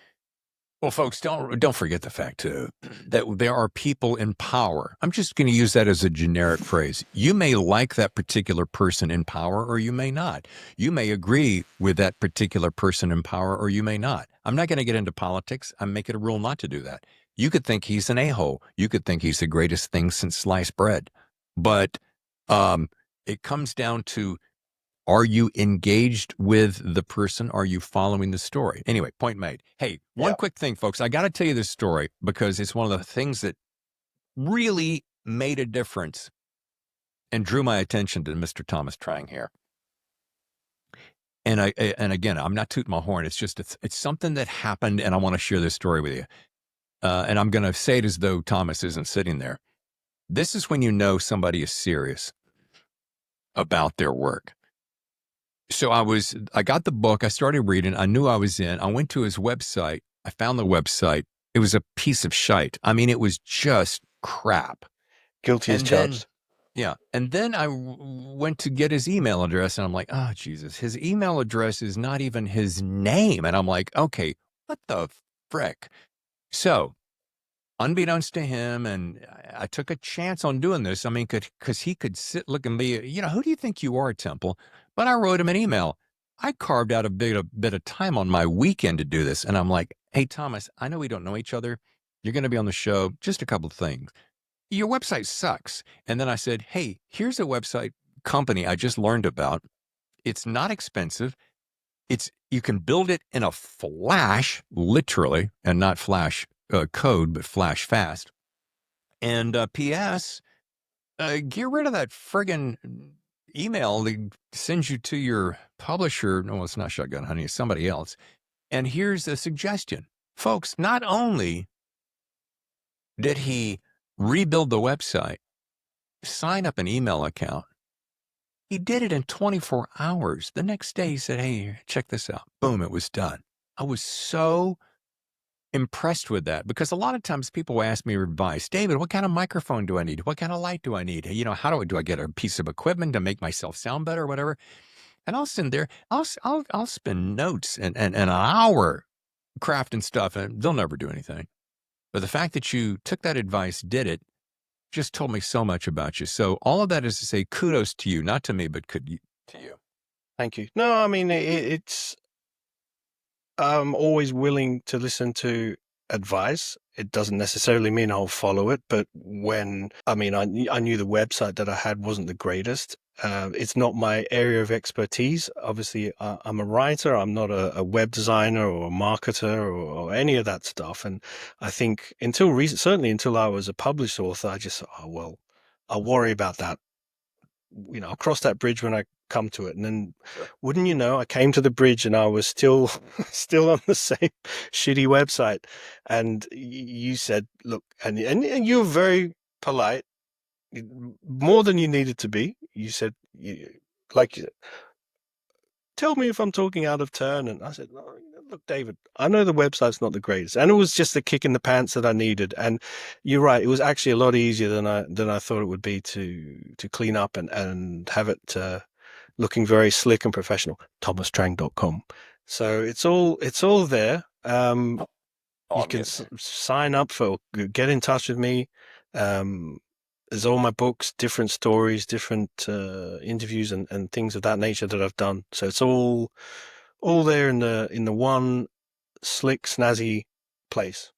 Speaker 1: Well, folks, don't forget the fact, too, that there are people in power. I'm just going to use that as a generic phrase. You may like that particular person in power, or you may not. You may agree with that particular person in power, or you may not. I'm not going to get into politics. I make it a rule not to do that. You could think he's an a-hole. You could think he's the greatest thing since sliced bread. But it comes down to, are you engaged with the person? Are you following the story? Anyway, point made. Hey, one quick thing, folks. I got to tell you this story because it's one of the things that really made a difference and drew my attention to Mr. Thomas Trang here. And again, I'm not tooting my horn. It's just it's something that happened, and I want to share this story with you. And I'm going to say it as though Thomas isn't sitting there. This is when you know somebody is serious about their work. So I got the book, I started reading, I knew I was in, I went to his website, I found the website, it was a piece of shite. It was just crap.
Speaker 2: Guilty as charged.
Speaker 1: Yeah, and then I went to get his email address, and I'm like, oh, Jesus, his email address is not even his name. And I'm like, okay, what the frick? So, unbeknownst to him, and I took a chance on doing this, because he could look and be, who do you think you are, Temple? But I wrote him an email. I carved out a bit of time on my weekend to do this. And I'm like, hey, Thomas, I know we don't know each other. You're going to be on the show. Just a couple of things. Your website sucks. And then I said, hey, here's a website company I just learned about. It's not expensive. You can build it in a flash, literally, and not flash code, but flash fast. And P.S., get rid of that friggin' email that sends you to your publisher. No, it's not Shotgun Honey, it's somebody else. And here's a suggestion. Folks, not only did he rebuild the website, sign up an email account. He did it in 24 hours. The next day, he said, hey, check this out. Boom, it was done. I was so impressed with that because a lot of times people ask me advice. David, what kind of microphone do I need? What kind of light do I need? You know, how do I get a piece of equipment to make myself sound better or whatever? And I'll send there, I'll spend notes and an hour crafting stuff, and they'll never do anything. But the fact that you took that advice, did it, just told me so much about you. So all of that is to say kudos to you, not to me, but to you.
Speaker 2: Thank you. No, I mean, it's, I'm always willing to listen to advice. It doesn't necessarily mean I'll follow it, but I knew the website that I had wasn't the greatest. It's not my area of expertise. Obviously, I'm a writer. I'm not a web designer or a marketer or any of that stuff. And I think certainly until I was a published author, I just, I'll worry about that. You know, I'll cross that bridge when I come to it. And then, wouldn't you know, I came to the bridge and I was still on the same shitty website. And you said, look, and you were very polite, more than you needed to be. You said, tell me if I'm talking out of turn. And I said, no, look, David, I know the website's not the greatest. And it was just the kick in the pants that I needed. And you're right. It was actually a lot easier than I thought it would be to clean up and have it looking very slick and professional. ThomasTrang.com. So it's all there. You can sign up get in touch with me. There's all my books, different stories, different interviews and things of that nature that I've done. So it's all there in the one slick, snazzy place.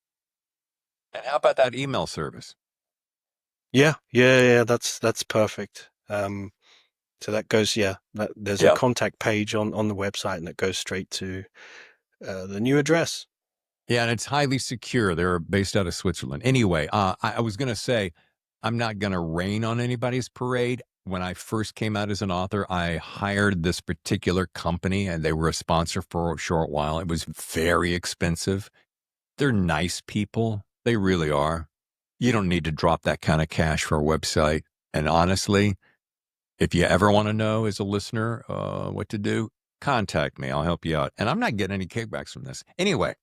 Speaker 1: And how about that email service?
Speaker 2: Yeah. That's perfect. So that goes, there's a contact page on the website, and it goes straight to the new address.
Speaker 1: Yeah, and it's highly secure. They're based out of Switzerland. Anyway, I was going to say, I'm not going to rain on anybody's parade. When I first came out as an author, I hired this particular company, and they were a sponsor for a short while. It was very expensive. They're nice people. They really are. You don't need to drop that kind of cash for a website. And honestly, if you ever want to know as a listener what to do, contact me. I'll help you out. And I'm not getting any kickbacks from this. Anyway,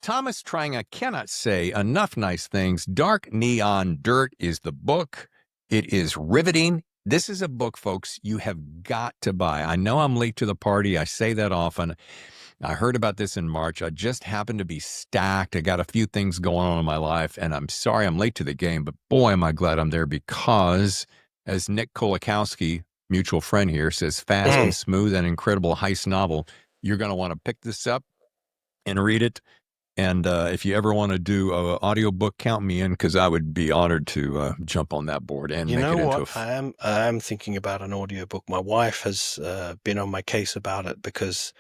Speaker 1: Thomas Trang, I cannot say enough nice things. Dark Neon Dirt is the book. It is riveting. This is a book, folks, you have got to buy. I know I'm late to the party. I say that often. I heard about this in March. I just happened to be stacked. I got a few things going on in my life, and I'm sorry I'm late to the game, but boy, am I glad I'm there because, as Nick Kolakowski, mutual friend here, says, fast and smooth and incredible heist novel. You're going to want to pick this up and read it. And if you ever want to do an audiobook, count me in, because I would be honored to jump on that board and make it into
Speaker 2: I am thinking about an audiobook. My wife has been on my case about it because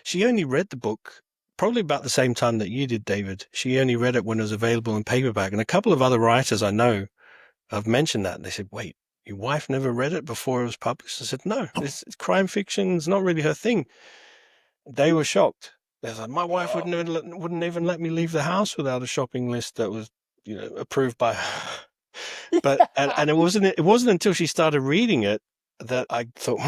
Speaker 2: she only read the book probably about the same time that you did, David. She only read it when it was available in paperback. And a couple of other writers I know have mentioned that. And they said, wait, your wife never read it before it was published? I said, no, it's crime fiction. It's not really her thing. They were shocked. Like, my wife wouldn't even let me leave the house without a shopping list that was, approved by her. But and it wasn't until she started reading it that I thought,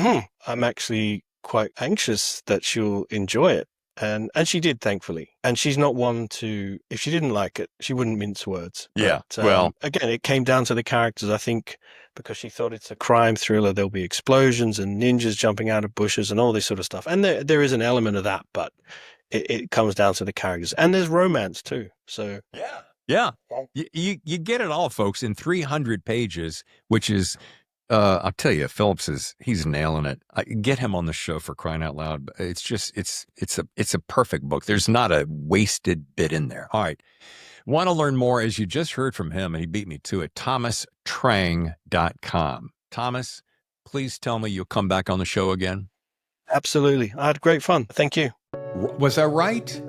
Speaker 2: I'm actually quite anxious that she'll enjoy it. And she did, thankfully. And she's not one to, if she didn't like it, she wouldn't mince words.
Speaker 1: Yeah.
Speaker 2: But, again, it came down to the characters, I think, because she thought it's a crime thriller. There'll be explosions and ninjas jumping out of bushes and all this sort of stuff. And there is an element of that, but it comes down to the characters. And there's romance too. So
Speaker 1: yeah. You get it all, folks, in 300 pages, which is, I'll tell you, he's nailing it. Get him on the show, for crying out loud. It's just, it's a perfect book. There's not a wasted bit in there. All right. Want to learn more, as you just heard from him, and he beat me to it, ThomasTrang.com. Thomas, please tell me you'll come back on the show again.
Speaker 2: Absolutely. I had great fun. Thank you.
Speaker 1: Was that right?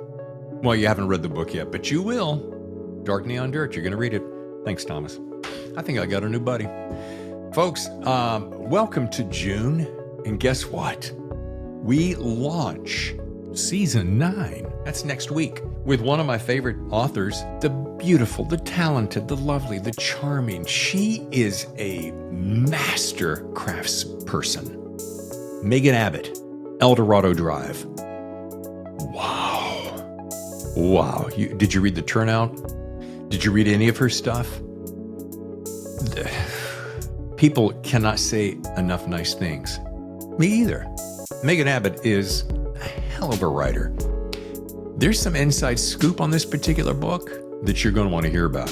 Speaker 1: Well, you haven't read the book yet, but you will. Dark Neon Dirt, you're going to read it. Thanks, Thomas. I think I got a new buddy. Folks, welcome to June. And guess what? We launch season 9. That's next week. with one of my favorite authors, the beautiful, the talented, the lovely, the charming. She is a master craftsperson. Megan Abbott, Eldorado Drive. Wow. Did you read The Turnout? Did you read any of her stuff? People cannot say enough nice things. Me either. Megan Abbott is a hell of a writer. There's some inside scoop on this particular book that you're going to want to hear about.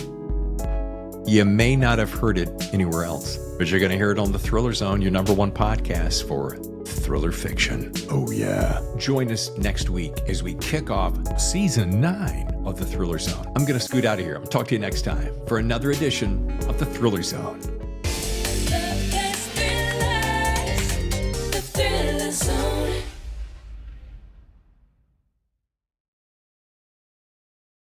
Speaker 1: You may not have heard it anywhere else, but you're going to hear it on The Thriller Zone, your #1 podcast for thriller fiction. Oh, yeah. Join us next week as we kick off season 9 of The Thriller Zone. I'm going to scoot out of here. I'll talk to you next time for another edition of The Thriller Zone.